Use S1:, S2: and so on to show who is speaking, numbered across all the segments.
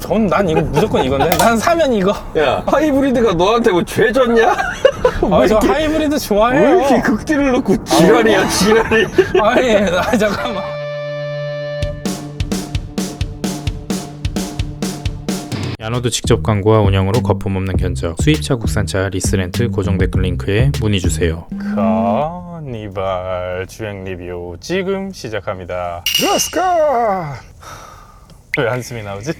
S1: 난 이거 무조건 이건데. 난 사면 이거.
S2: 야, 하이브리드가 너한테 뭐 죄졌냐?
S1: 저 하이브리드 좋아해요.
S2: 왜 이렇게 극딜을 놓고 지랄이야, 지랄이.
S1: 아니, 잠깐만.
S3: 야노드 직접 광고와 운영으로 거품 없는 견적, 수입차 국산차 리스렌트 고정 댓글 린크에 문의주세요.
S1: 카니발 주행 리뷰 지금 시작합니다. Let's go! 왜 한숨이 나오지?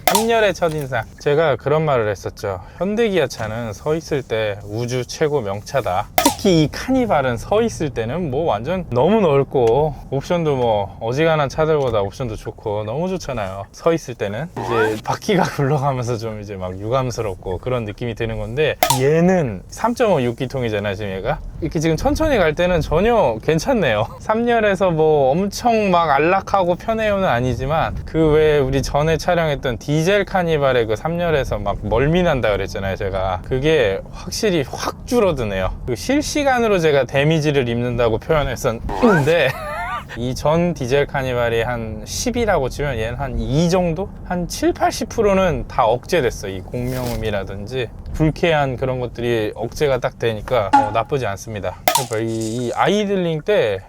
S1: 3열의 첫인상. 제가 그런 말을 했었죠. 현대기아차는 서 있을 때 우주 최고 명차다. 특히 이 카니발은 서 있을 때는 뭐 완전 너무 넓고 옵션도 뭐 어지간한 차들보다 옵션도 좋고 너무 좋잖아요. 서 있을 때는 이제 바퀴가 굴러가면서 좀 이제 막 유감스럽고 그런 느낌이 드는 건데, 얘는 3.5 6기통이잖아요 지금 얘가. 이렇게 지금 천천히 갈 때는 전혀 괜찮네요. 3열에서 뭐 엄청 막 안락하고 편해요는 아니지만, 그 외에 우리 전에 촬영했던 디젤 카니발의 그 3열에서 막 멀미 난다 그랬잖아요 제가. 그게 확실히 확 줄어드네요. 그 실시간으로 제가 데미지를 입는다고 표현했었는데 이 전 디젤 카니발이 한 10이라고 치면 얘는 한 2 정도? 한 7, 80%는 다 억제됐어. 이 공명음이라든지 불쾌한 그런 것들이 억제가 딱 되니까 나쁘지 않습니다. 이 아이들링 때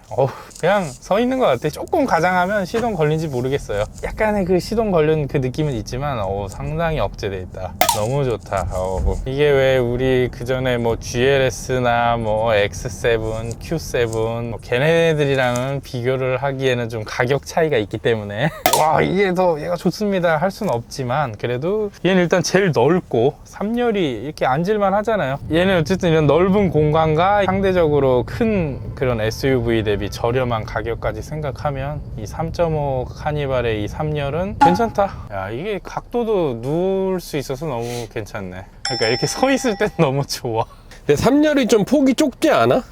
S1: 그냥 서 있는 것 같아. 조금 가장하면 시동 걸린지 모르겠어요. 약간의 그 시동 걸린 그 느낌은 있지만 상당히 억제돼 있다. 너무 좋다. 이게 왜 우리 그 전에 뭐 GLS나 뭐 X7, Q7 뭐 걔네들이랑은 비교를 하기에는 좀 가격 차이가 있기 때문에 와 이게 더 얘가 좋습니다 할 수는 없지만, 그래도 얘는 일단 제일 넓고 3열이 이렇게 앉을만 하잖아요. 얘는 어쨌든 이런 넓은 공간과 상대적으로 큰 그런 SUV 대비 저렴한 가격까지 생각하면 이 3.5 카니발의 이 3열은 괜찮다. 야, 이게 각도도 누울 수 있어서 너무 괜찮네. 그러니까 이렇게 서 있을 땐 너무 좋아.
S2: 근데 3열이 좀 폭이 좁지 않아?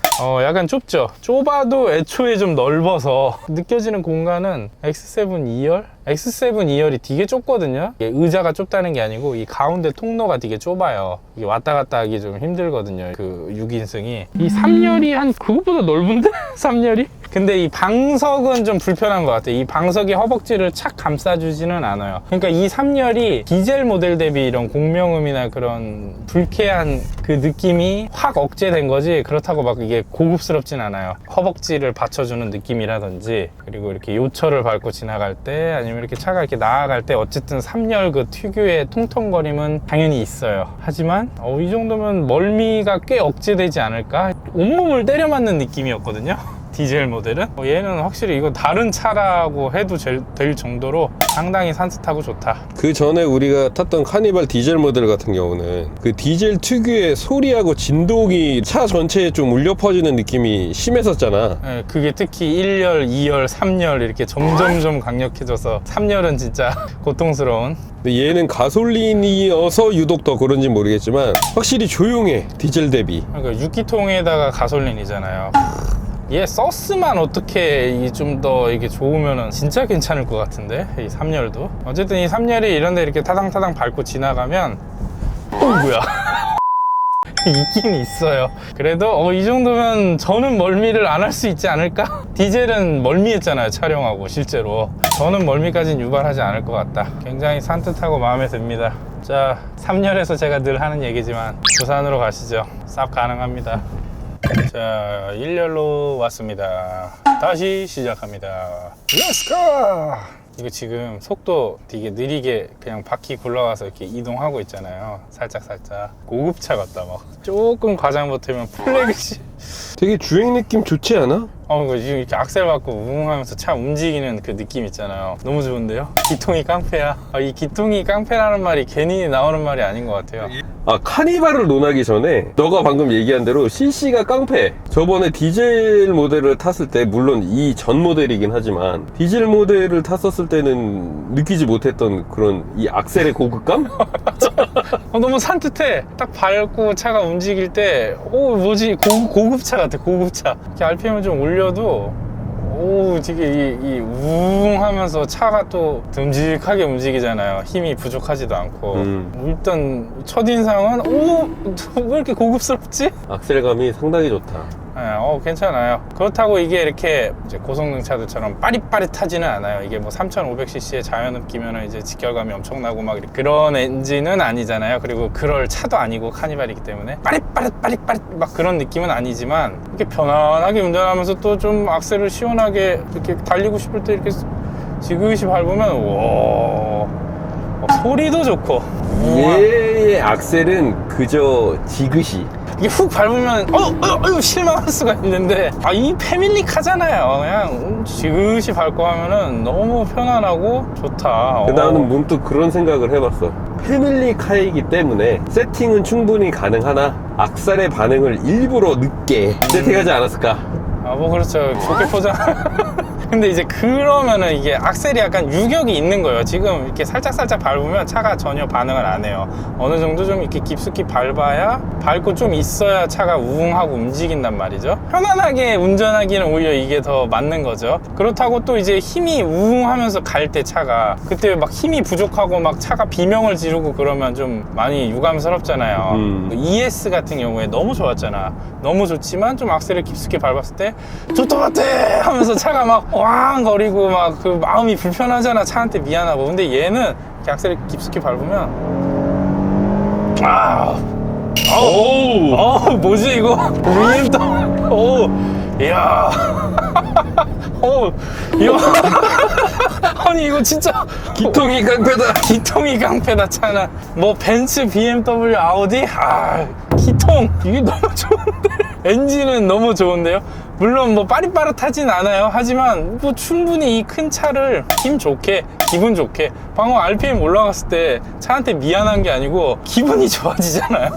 S1: 약간 좁죠. 좁아도 애초에 좀 넓어서 느껴지는 공간은 X7 2열? X7 2열이 되게 좁거든요. 이게 의자가 좁다는 게 아니고 이 가운데 통로가 되게 좁아요. 이게 왔다 갔다 하기 좀 힘들거든요. 그 6인승이. 이 3열이 한 그것보다 넓은데? 3열이? 근데 이 방석은 좀 불편한 것 같아요. 이 방석이 허벅지를 착 감싸주지는 않아요. 그러니까 이 3열이 디젤 모델 대비 이런 공명음이나 그런 불쾌한 그 느낌이 확 억제된 거지, 그렇다고 막 이게 고급스럽진 않아요. 허벅지를 받쳐주는 느낌이라든지, 그리고 이렇게 요철을 밟고 지나갈 때, 아니면 이렇게 차가 이렇게 나아갈 때 어쨌든 3열 그 특유의 통통거림은 당연히 있어요. 하지만 이 정도면 멀미가 꽤 억제되지 않을까? 온몸을 때려 맞는 느낌이었거든요. 디젤 모델은. 얘는 확실히 이거 다른 차라고 해도 될 정도로 상당히 산뜻하고 좋다.
S2: 그 전에 우리가 탔던 카니발 디젤 모델 같은 경우는 그 디젤 특유의 소리하고 진동이 차 전체에 좀 울려 퍼지는 느낌이 심했었잖아.
S1: 네, 그게 특히 1열, 2열, 3열 이렇게 점점점 강력해져서 3열은 진짜 고통스러운.
S2: 근데 얘는 가솔린이어서 유독 더 그런지 모르겠지만 확실히 조용해, 디젤 대비.
S1: 그러니까 6기통에다가 가솔린이잖아요. 얘 서스만 어떻게 좀 더 이게 좋으면은 진짜 괜찮을 것 같은데, 이 3열도. 어쨌든 이 3열이 이런데 이렇게 타당타당 밟고 지나가면 뭐야 있긴 있어요. 그래도 이 정도면 저는 멀미를 안 할 수 있지 않을까? 디젤은 멀미했잖아요 촬영하고. 실제로 저는 멀미까지는 유발하지 않을 것 같다. 굉장히 산뜻하고 마음에 듭니다. 자, 3열에서 제가 늘 하는 얘기지만 부산으로 가시죠. 쌉 가능합니다. 자, 1열로 왔습니다. 다시 시작합니다. Let's go! 이거 지금 속도 되게 느리게 그냥 바퀴 굴러가서 이렇게 이동하고 있잖아요. 살짝살짝 고급차 같다. 막 조금 과장 못하면 플래그십.
S2: 되게 주행 느낌 좋지 않아?
S1: 지금 이렇게 악셀 밟고 우웅 하면서 차 움직이는 그 느낌 있잖아요. 너무 좋은데요? 기통이 깡패야. 이 기통이 깡패라는 말이 괜히 나오는 말이 아닌 것 같아요.
S2: 카니발을 논하기 전에 너가 방금 얘기한 대로 CC가 깡패. 저번에 디젤 모델을 탔을 때, 물론 이 전 모델이긴 하지만 디젤 모델을 탔었을 때는 느끼지 못했던 그런 이 악셀의 고급감?
S1: 너무 산뜻해. 딱 밟고 차가 움직일 때 뭐지? 고급차 같아. 고급차. 이렇게 RPM을 좀 올려도 되게 이 우웅 하면서 차가 또 듬직하게 움직이잖아요. 힘이 부족하지도 않고. 일단 첫인상은 왜 이렇게 고급스럽지?
S2: 악셀감이 상당히 좋다.
S1: 괜찮아요. 그렇다고 이게 이렇게 이제 고성능 차들처럼 빠릿빠릿하지는 않아요. 이게 뭐 3500cc의 자연흡기면 이제 직결감이 엄청나고 막 그런 엔진은 아니잖아요. 그리고 그럴 차도 아니고 카니발이기 때문에 빠릿빠릿 막 그런 느낌은 아니지만 이렇게 편안하게 운전하면서 또 좀 악셀을 시원하게 이렇게 달리고 싶을 때 이렇게 지그시 밟으면 소리도 좋고
S2: 얘의 악셀은 그저 지그시.
S1: 이게 훅 밟으면 실망할 수가 있는데 이 패밀리카잖아요. 그냥 지그시 밟고 하면은 너무 편안하고 좋다.
S2: 나는 문득 그런 생각을 해봤어. 패밀리카이기 때문에 세팅은 충분히 가능하나 악셀의 반응을 일부러 늦게 세팅하지 않았을까?
S1: 뭐 그렇죠. 좋게 포장. 근데 이제 그러면은 이게 악셀이 약간 유격이 있는 거예요. 지금 이렇게 살짝 밟으면 차가 전혀 반응을 안 해요. 어느 정도 좀 이렇게 깊숙이 밟아야, 밟고 좀 있어야 차가 우웅하고 움직인단 말이죠. 편안하게 운전하기는 오히려 이게 더 맞는 거죠. 그렇다고 또 이제 힘이 우웅하면서 갈 때 차가, 그때 막 힘이 부족하고 막 차가 비명을 지르고 그러면 좀 많이 유감스럽잖아요. ES 같은 경우에 너무 좋았잖아. 너무 좋지만 좀 악셀을 깊숙이 밟았을 때 좋다 같아 하면서 차가 막 왕거리고 막 그 마음이 불편하잖아. 차한테 미안하고. 근데 얘는 이렇게 악셀을 깊숙이 밟으면 뭐지 이거? BMW. 이야. 이야. 아니 이거 진짜
S2: 기통이 깡패다.
S1: 기통이 깡패다. 차는 뭐 벤츠, BMW, 아우디, 기통 이게 너무 좋은데. 엔진은 너무 좋은데요. 물론 뭐 빠릿빠릿하진 않아요. 하지만 뭐 충분히 이 큰 차를 힘 좋게, 기분 좋게, 방금 RPM 올라갔을 때 차한테 미안한 게 아니고 기분이 좋아지잖아요.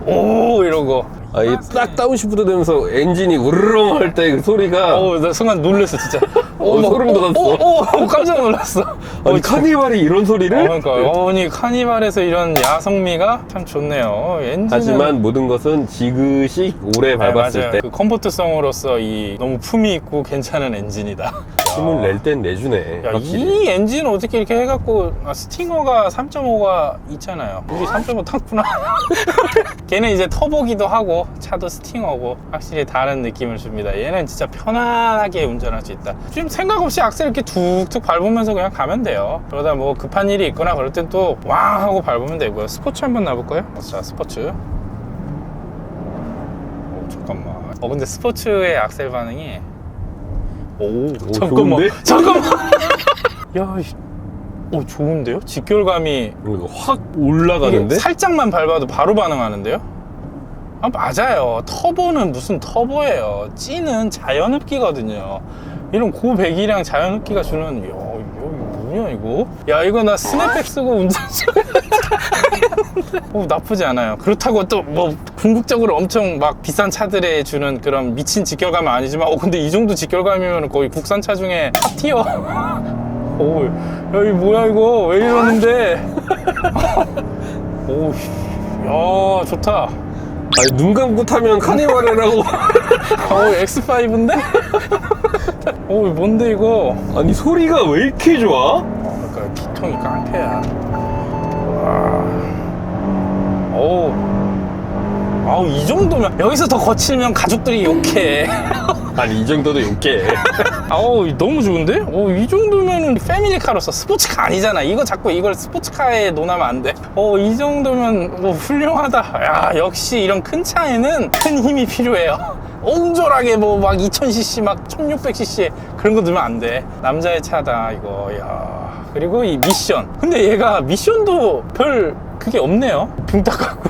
S1: 오 이러고.
S2: 이 딱 다운시프트 되면서 엔진이 우르렁 할 때 그 소리가
S1: 나 순간 놀랐어 진짜.
S2: 소름 돋았어.
S1: 깜짝 놀랐어.
S2: 아니 카니발이 이런 소리를?
S1: 그러니까 아니 카니발에서 이런 야성미가 참 좋네요. 엔진은
S2: 하지만 모든 것은 지그시 오래 밟았을
S1: 맞아요.
S2: 때
S1: 그 컴포트성으로서 이 너무 품위 있고 괜찮은 엔진이다.
S2: 힘을 낼 땐 내주네.
S1: 야,
S2: 확실히.
S1: 이 엔진을 어떻게 이렇게 해갖고 스팅어가 3.5가 있잖아요. 우리 3.5 탔구나. 걔는 이제 터보기도 하고 차도 스팅어고 확실히 다른 느낌을 줍니다. 얘는 진짜 편안하게 운전할 수 있다. 지금 생각 없이 악셀 이렇게 툭툭 밟으면서 그냥 가면 돼요. 그러다 뭐 급한 일이 있거나 그럴 땐 또 왕 하고 밟으면 되고요. 스포츠 한번 놔볼까요? 자, 스포츠. 잠깐만. 근데 스포츠의 악셀 반응이
S2: 좋은데?
S1: 잠깐만. 야, 좋은데요? 직결감이
S2: 이거 확 올라가는데?
S1: 이게 살짝만 밟아도 바로 반응하는데요? 맞아요. 터보는 무슨 터보예요. 찌는 자연흡기거든요. 이런 고배기량 자연흡기가 주는 이거 뭐냐 이거? 야 이거 나 스냅백 쓰고 운전 좀 나쁘지 않아요. 그렇다고 또 뭐 궁극적으로 엄청 막 비싼 차들에 주는 그런 미친 직결감은 아니지만 근데 이 정도 직결감이면 거의 국산차 중에 탑티어. 야 이 뭐야 이거 왜 이러는데? 야 좋다.
S2: 아니 눈 감고 타면 카니발이라고.
S1: X5인데? 뭔데 이거?
S2: 아니 소리가 왜 이렇게 좋아?
S1: 그러니까 기통이 깡패야. 이 정도면 여기서 더 거칠면 가족들이 욕해.
S2: 아니 이 정도도 욕해.
S1: 너무 좋은데? 이 정도면은 패밀리카로서 스포츠카 아니잖아. 이거 자꾸 이걸 스포츠카에 논하면 안 돼. 이 정도면 훌륭하다. 야, 역시 이런 큰 차에는 큰 힘이 필요해요. 옹졸하게 막 2000cc 막 1600cc 그런 거 넣으면 안 돼. 남자의 차다 이거. 야. 그리고 이 미션. 근데 얘가 미션도 별 그게 없네요. 붕딱 같고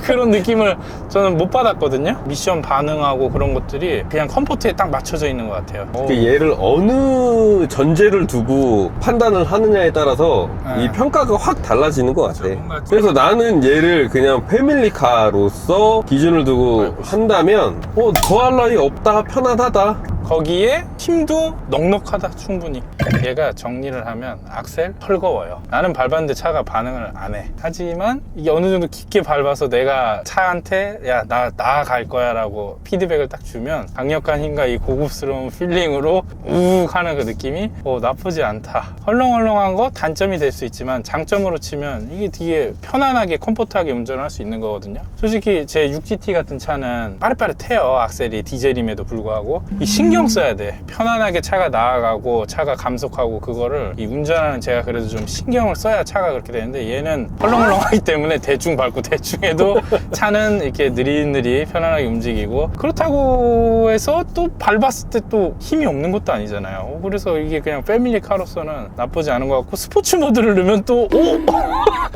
S1: 그런 느낌을 저는 못 받았거든요. 미션 반응하고 그런 것들이 그냥 컴포트에 딱 맞춰져 있는 것 같아요.
S2: 얘를 어느 전제를 두고 판단을 하느냐에 따라서 이 평가가 확 달라지는 것 같아. 그래서 나는 얘를 그냥 패밀리카로서 기준을 두고 한다면 더할 나위 없다, 편안하다,
S1: 거기에 힘도 넉넉하다 충분히. 얘가 정리를 하면 악셀 헐거워요. 나는 밟았는데 차가 반응을 안 해. 하지만 이게 어느 정도 깊게 밟아서 내가 차한테 야 나 갈 거야 라고 피드백을 딱 주면 강력한 힘과 이 고급스러운 필링으로 우욱 하는 그 느낌이 나쁘지 않다. 헐렁헐렁한 거 단점이 될 수 있지만 장점으로 치면 이게 되게 편안하게 컴포트하게 운전을 할 수 있는 거거든요. 솔직히 제 6GT 같은 차는 빠릿빠릿해요. 악셀이 디젤임에도 불구하고 이 신경 써야 돼. 편안하게 차가 나아가고 차가 감속하고 그거를 이 운전하는 제가 그래도 좀 신경을 써야 차가 그렇게 되는데 얘는 헐렁헐렁하기 때문에 대충 밟고 대충 해도 차는 이렇게 느릿느릿 편안하게 움직이고 그렇다고 해서 또 밟았을 때 또 힘이 없는 것도 아니잖아요. 그래서 이게 그냥 패밀리카로서는 나쁘지 않은 것 같고 스포츠 모드를 넣으면 또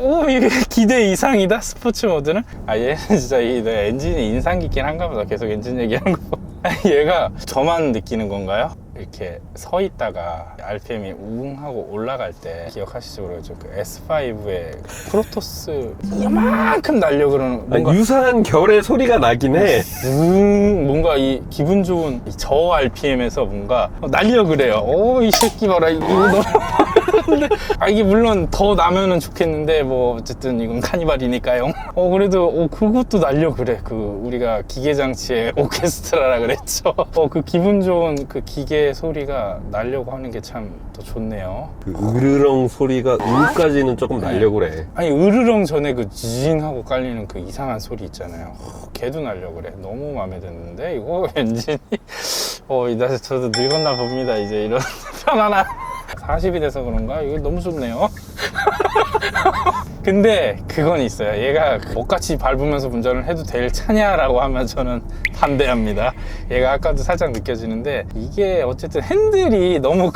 S1: 오 이게 기대 이상이다 스포츠 모드는. 얘는 진짜 내 엔진이 인상 깊긴 한가 보다. 계속 엔진 얘기하는 거. 얘가 저만 느끼는 건가요? 이렇게 서 있다가 RPM이 우웅하고 올라갈 때 기억하시죠? 모르겠죠? 그 S5의 프로토스 이만큼 날려 그러는 뭔가
S2: 유사한 결의 소리가 나긴 해.
S1: 뭔가 이 기분 좋은 이 저 RPM에서 뭔가 날려 그래요. 이 새끼 봐라 이거 너무 이게 물론 더 나면은 좋겠는데 뭐 어쨌든 이건 카니발이니까요. 그래도 그것도 날려 그래. 그 우리가 기계장치의 오케스트라라 그랬죠. 그 기분 좋은 그 기계 소리가 나려고 하는 게 참 더 좋네요.
S2: 그 으르렁 소리가 우까지는 조금 나려 그래.
S1: 아니 으르렁 전에 그 지징하고 깔리는 그 이상한 소리 있잖아요. 걔도 나려 그래. 너무 마음에 드는데 이거 엔진이 이제 저도 늙었나 봅니다. 이제 이런 편안한 40이 돼서 그런가? 이거 너무 좋네요. 근데 그건 있어요. 얘가 억같이 밟으면서 운전을 해도 될 차냐라고 하면 저는 반대합니다. 얘가 아까도 살짝 느껴지는데 이게 어쨌든 핸들이 너무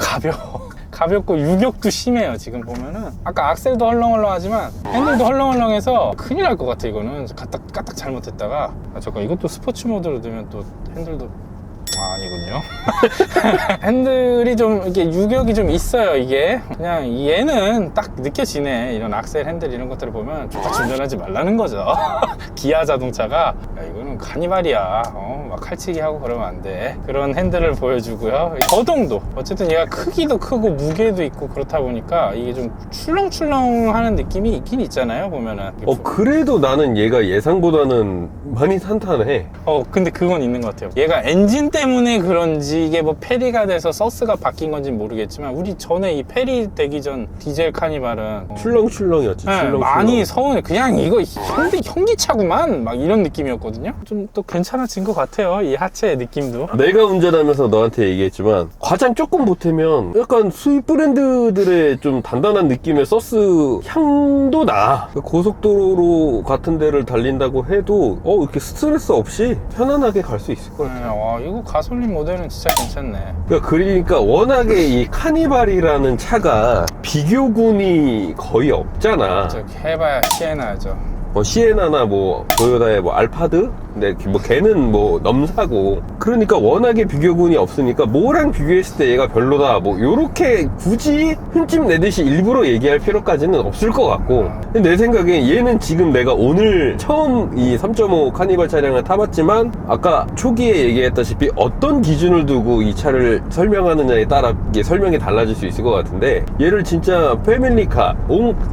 S1: 가볍고 유격도 심해요. 지금 보면은 아까 악셀도 헐렁헐렁하지만 핸들도 헐렁헐렁해서 큰일 날 것 같아. 이거는 까딱 잘못했다가 잠깐 이것도 스포츠 모드로 넣으면 또 핸들도 아니군요. 핸들이 좀 이렇게 유격이 좀 있어요. 이게 그냥 얘는 딱 느껴지네. 이런 악셀 핸들 이런 것들을 보면 똑같이 운전하지 말라는 거죠. 기아 자동차가 야 이거는 카니발이야. 막 칼치기 하고 그러면 안 돼. 그런 핸들을 보여주고요. 거동도 어쨌든 얘가 크기도 크고 무게도 있고 그렇다 보니까 이게 좀 출렁출렁하는 느낌이 있긴 있잖아요. 보면은
S2: 그래도 나는 얘가 예상보다는 많이 탄탄해.
S1: 근데 그건 있는 것 같아요. 얘가 엔진 때문에 그런지 이게 뭐 페리가 돼서 서스가 바뀐 건지 모르겠지만 우리 전에 이 페리 되기 전 디젤 카니발은
S2: 출렁출렁이었지. 출렁출렁.
S1: 많이 서운해. 그냥 이거 현기차구만 막 이런 느낌이었거든요. 좀 또 괜찮아진 것 같아요. 이 하체의 느낌도.
S2: 내가 운전하면서 너한테 얘기했지만 과장 조금 보태면 약간 수입 브랜드들의 좀 단단한 느낌의 서스 향도 나. 고속도로 같은 데를 달린다고 해도 이렇게 스트레스 없이 편안하게 갈 수 있을 것 같아.
S1: 와 이거 가솔린 모델은 진짜 괜찮네.
S2: 그러니까 워낙에 이 카니발이라는 차가 비교군이 거의 없잖아.
S1: 해봐야 시에나죠.
S2: 시에나나 도요타의 알파드? 근데 걔는 넘사고. 그러니까 워낙에 비교군이 없으니까 뭐랑 비교했을 때 얘가 별로다 요렇게 굳이 흠집 내듯이 일부러 얘기할 필요까지는 없을 것 같고. 근데 내 생각엔 얘는 지금 내가 오늘 처음 이 3.5 카니발 차량을 타봤지만 아까 초기에 얘기했다시피 어떤 기준을 두고 이 차를 설명하느냐에 따라 이게 설명이 달라질 수 있을 것 같은데 얘를 진짜 패밀리카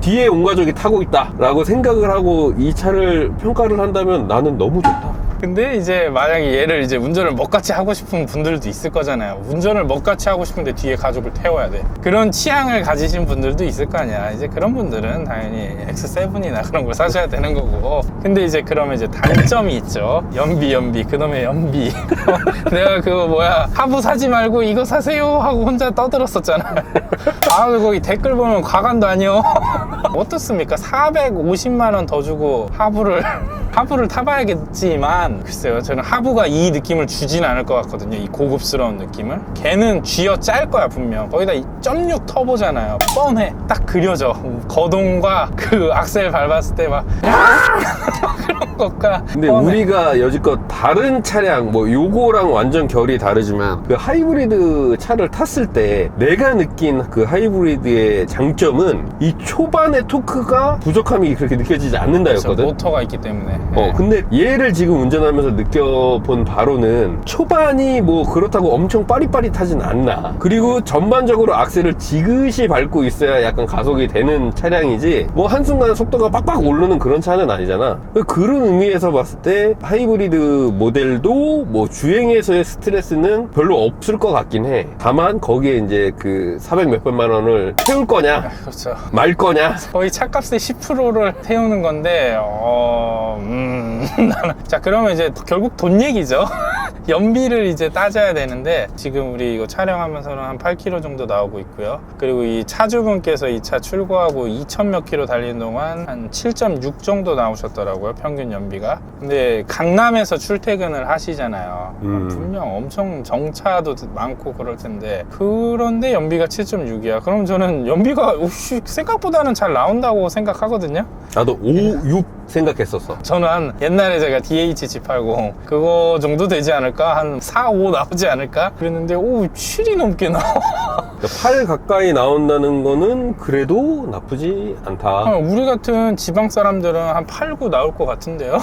S2: 뒤에 온 가족이 타고 있다 라고 생각을 하고 이 차를 평가를 한다면 나는 너무 좋다.
S1: 근데 이제 만약에 얘를 이제 운전을 먹같이 하고 싶은 분들도 있을 거잖아요. 운전을 먹같이 하고 싶은데 뒤에 가족을 태워야 돼. 그런 취향을 가지신 분들도 있을 거 아니야. 이제 그런 분들은 당연히 X7이나 그런 걸 사셔야 되는 거고. 근데 이제 그러면 이제 단점이 있죠. 연비 그놈의 연비. 내가 하부 사지 말고 이거 사세요 하고 혼자 떠들었었잖아. 거기 댓글 보면 과간도 아니요. 어떻습니까? 450만 원 더 주고 하부를 타봐야겠지만 글쎄요, 저는 하부가 이 느낌을 주진 않을 것 같거든요. 이 고급스러운 느낌을. 걔는 쥐어 짤 거야 분명. 거기다 2.6 터보잖아요. 뻔해. 딱 그려져. 거동과 그 악셀 밟았을 때 막 그런 것과.
S2: 근데
S1: 뻔해.
S2: 우리가 여지껏 다른 차량 요거랑 완전 결이 다르지만 그 하이브리드 차를 탔을 때 내가 느낀 그 하이브리드의 장점은 이 초반의 토크가 부족함이 그렇게 느껴지지 않는다였거든.
S1: 모터가 있기 때문에.
S2: 근데 얘를 지금 운전하면서 느껴본 바로는 초반이 뭐 그렇다고 엄청 빠릿빠릿하진 않나. 그리고 전반적으로 악셀을 지그시 밟고 있어야 약간 가속이 되는 차량이지 뭐 한순간 속도가 빡빡 오르는 그런 차는 아니잖아. 그런 의미에서 봤을 때 하이브리드 모델도 뭐 주행에서의 스트레스는 별로 없을 것 같긴 해. 다만 거기에 이제 그 400 몇백만 원을 태울 거냐
S1: 그렇죠.
S2: 말 거냐.
S1: 거의 차값의 10%를 태우는 건데, 자, 그러면 이제 결국 돈 얘기죠. 연비를 이제 따져야 되는데, 지금 우리 이거 촬영하면서는 한 8km 정도 나오고 있고요. 그리고 이 차주분께서 이 차 출고하고 2000 몇 킬로 달리는 동안 한 7.6 정도 나오셨더라고요, 평균 연비가. 근데 강남에서 출퇴근을 하시잖아요. 분명 엄청 정차도 많고 그럴 텐데, 그런데 연비가 7.6이야. 그럼 저는 연비가 생각보다는 잘 나온다고 생각하거든요.
S2: 나도 5, 6 생각했었어.
S1: 저는 한 옛날에 제가 DH G80 그거 정도 되지 않을까? 한 4, 5 나오지 않을까? 그랬는데 7이 넘게 나와.
S2: 8 가까이 나온다는 거는 그래도 나쁘지 않다.
S1: 우리 같은 지방 사람들은 한 8, 9 나올 것 같은데요?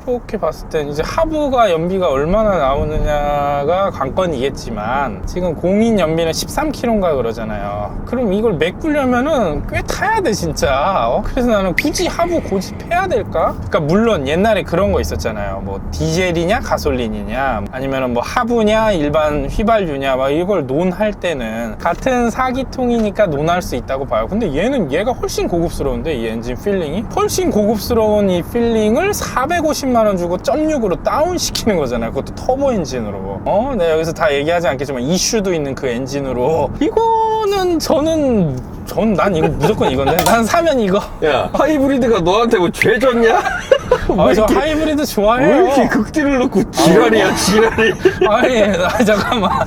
S1: 그렇게 봤을 땐 이제 하부가 연비가 얼마나 나오느냐가 관건이겠지만, 지금 공인 연비는 13km인가 그러잖아요. 그럼 이걸 메꾸려면은 꽤 타야 돼 진짜. 그래서 나는 굳이 하부 고집해야 될까? 그러니까 물론 옛날에 그런 거 있었잖아요. 뭐 디젤이냐 가솔린이냐, 아니면은 뭐 하부냐 일반 휘발유냐, 막 이걸 논할 때는 같은 4기통이니까 논할 수 있다고 봐요. 근데 얘가 훨씬 고급스러운데, 이 엔진 필링이 훨씬 고급스러운 이 필링을 450만 원 주고 0.6으로 다운시키는 거잖아요. 그것도 터보 엔진으로. 내가 여기서 다 얘기하지 않겠지만 이슈도 있는 그 엔진으로. 이거는 난 이거 무조건 이건데. 난 사면 이거.
S2: 야, 하이브리드가 너한테 뭐 죄졌냐?
S1: 저 하이브리드 좋아해요.
S2: 왜 이렇게 극딜을 놓고 지랄이야, 지랄이.
S1: 아니, 잠깐만.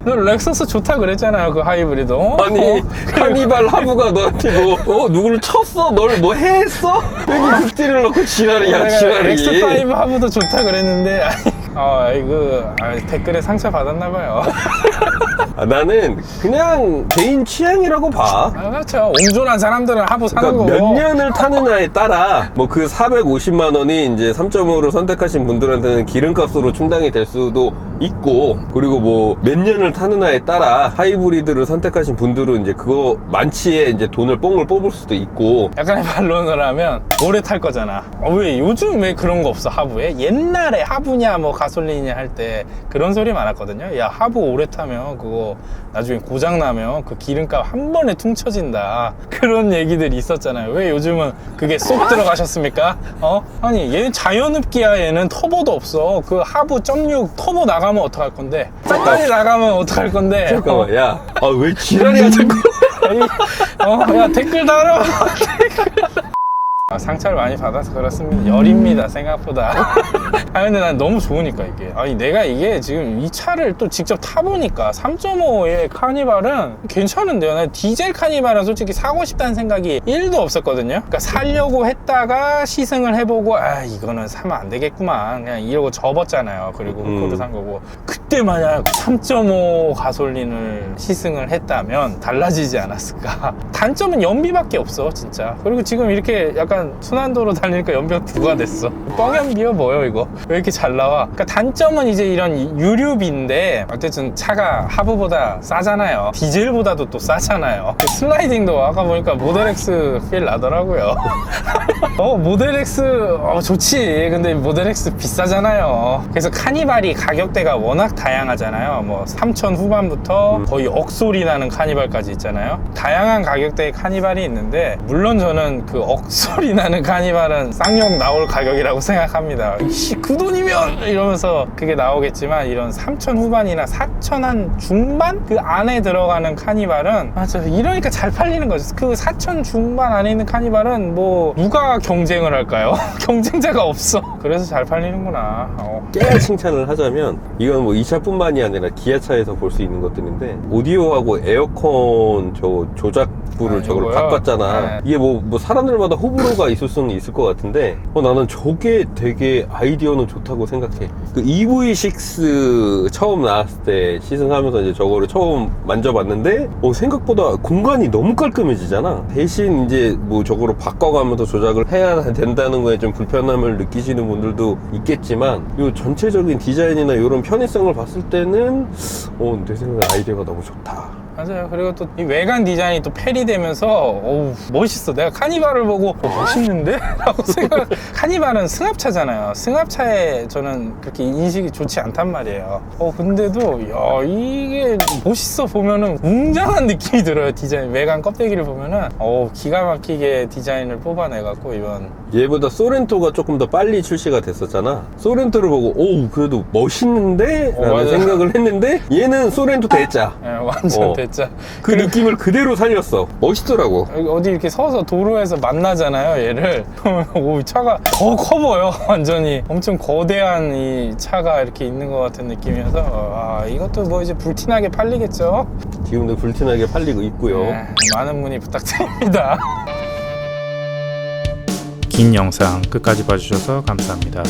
S1: 너 렉서스 좋다 그랬잖아요, 그 하이브리드.
S2: 아니, 카니발 하부가 너한테 누구를 쳤어? 널 뭐 했어? 왜 이렇게 극딜을 놓고 지랄이야, 지랄이.
S1: X5 하부도 좋다 그랬는데, 댓글에 상처 받았나봐요.
S2: 나는 그냥 개인 취향이라고 봐.
S1: 그렇죠. 옹졸한 사람들은 하부 사는
S2: 그러니까
S1: 거고.
S2: 몇 년을 타느냐에 따라 뭐 그 450만 원이 이제 3.5로 선택하신 분들한테는 기름값으로 충당이 될 수도 있고, 그리고 뭐 몇 년을 타느냐에 따라 하이브리드를 선택하신 분들은 이제 그거 만치에 이제 돈을 뽕을 뽑을 수도 있고.
S1: 약간의 반론을 하면 오래 탈 거잖아. 왜 요즘 왜 그런 거 없어, 하부에? 옛날에 하부냐 뭐 가솔린이냐 할 때 그런 소리 많았거든요. 야, 하부 오래 타면 그거 나중에 고장 나면 그 기름값 한 번에 퉁쳐진다, 그런 얘기들이 있었잖아요. 왜 요즘은 그게 쏙 들어가셨습니까? 아니, 얘는 자연흡기야. 얘는 터보도 없어. 그 하부 0.6 터보 나가면 어떡할 건데? 빨리 나가면 어떡할 건데?
S2: 잠깐만, 야, 왜 지랄이야 자꾸.
S1: 야, 댓글 달아. 상처를 많이 받아서 그렇습니다. 열입니다, 생각보다. 근데 난 너무 좋으니까 이게. 내가 이게 지금 이 차를 또 직접 타보니까 3.5의 카니발은 괜찮은데요. 난 디젤 카니발은 솔직히 사고 싶다는 생각이 1도 없었거든요. 그러니까 사려고 했다가 시승을 해보고 이거는 사면 안 되겠구만, 그냥 이러고 접었잖아요. 그리고 그거를 산 거고, 그때 만약 3.5 가솔린을 시승을 했다면 달라지지 않았을까. 단점은 연비밖에 없어 진짜. 그리고 지금 이렇게 약간 순환도로 달리니까 연비가 9가 됐어. 뻥연비야 뭐예요 이거? 왜 이렇게 잘 나와? 그러니까 단점은 이제 이런 유류비인데, 어쨌든 차가 하부보다 싸잖아요. 디젤보다도 또 싸잖아요. 슬라이딩도 아까 보니까 모델X 필 나더라고요. 모델X 좋지. 근데 모델X 비싸잖아요. 그래서 카니발이 가격대가 워낙 다양하잖아요. 뭐 3천 후반부터 거의 억소리 나는 카니발까지 있잖아요. 다양한 가격대의 카니발이 있는데, 물론 저는 그 억소리 나는 카니발은 쌍욕 나올 가격이라고 생각합니다. 그 돈이면 이러면서 그게 나오겠지만, 이런 3천 후반이나 4천 한 중반 그 안에 들어가는 카니발은 이러니까 잘 팔리는 거죠. 그 4천 중반 안에 있는 카니발은 뭐 누가 경쟁을 할까요? 경쟁자가 없어. 그래서 잘 팔리는구나.
S2: 깨알 칭찬을 하자면, 이건 뭐 이 차뿐만이 아니라 기아차에서 볼 수 있는 것들인데, 오디오하고 에어컨 조작 룩부를
S1: 아,
S2: 저걸
S1: 이거요?
S2: 바꿨잖아.
S1: 네.
S2: 이게 뭐 사람들마다 호불호가 있을 수는 있을 것 같은데 나는 저게 되게 아이디어는 좋다고 생각해. 그 EV6 처음 나왔을 때 시승하면서 이제 저거를 처음 만져봤는데 생각보다 공간이 너무 깔끔해지잖아. 대신 이제 뭐 저거로 바꿔가면서 조작을 해야 된다는 거에 좀 불편함을 느끼시는 분들도 있겠지만 이 전체적인 디자인이나 이런 편의성을 봤을 때는 내 생각에 아이디어가 너무 좋다.
S1: 맞아요. 그리고 또 이 외관 디자인이 또 패리되면서 어우 멋있어. 내가 카니발을 보고 멋있는데? 라고 생각. 카니발은 승합차잖아요. 승합차에 저는 그렇게 인식이 좋지 않단 말이에요. 근데도 야 이게 멋있어. 보면은 웅장한 느낌이 들어요. 디자인 외관 껍데기를 보면은 기가 막히게 디자인을 뽑아내갖고 이번
S2: 얘보다 소렌토가 조금 더 빨리 출시가 됐었잖아. 소렌토를 보고 그래도 멋있는데? 라는
S1: 맞아.
S2: 생각을 했는데 얘는 소렌토 대짜.
S1: 완전 됐죠.
S2: 그 느낌을 그대로 살렸어. 멋있더라고.
S1: 어디 이렇게 서서 도로에서 만나잖아요, 얘를. 오, 차가 더 커 보여, 완전히. 엄청 거대한 이 차가 이렇게 있는 것 같은 느낌이어서, 이것도 뭐 이제 불티나게 팔리겠죠?
S2: 지금도 불티나게 팔리고 있고요.
S1: 네, 많은 문의 부탁드립니다.
S3: 긴 영상 끝까지 봐주셔서 감사합니다.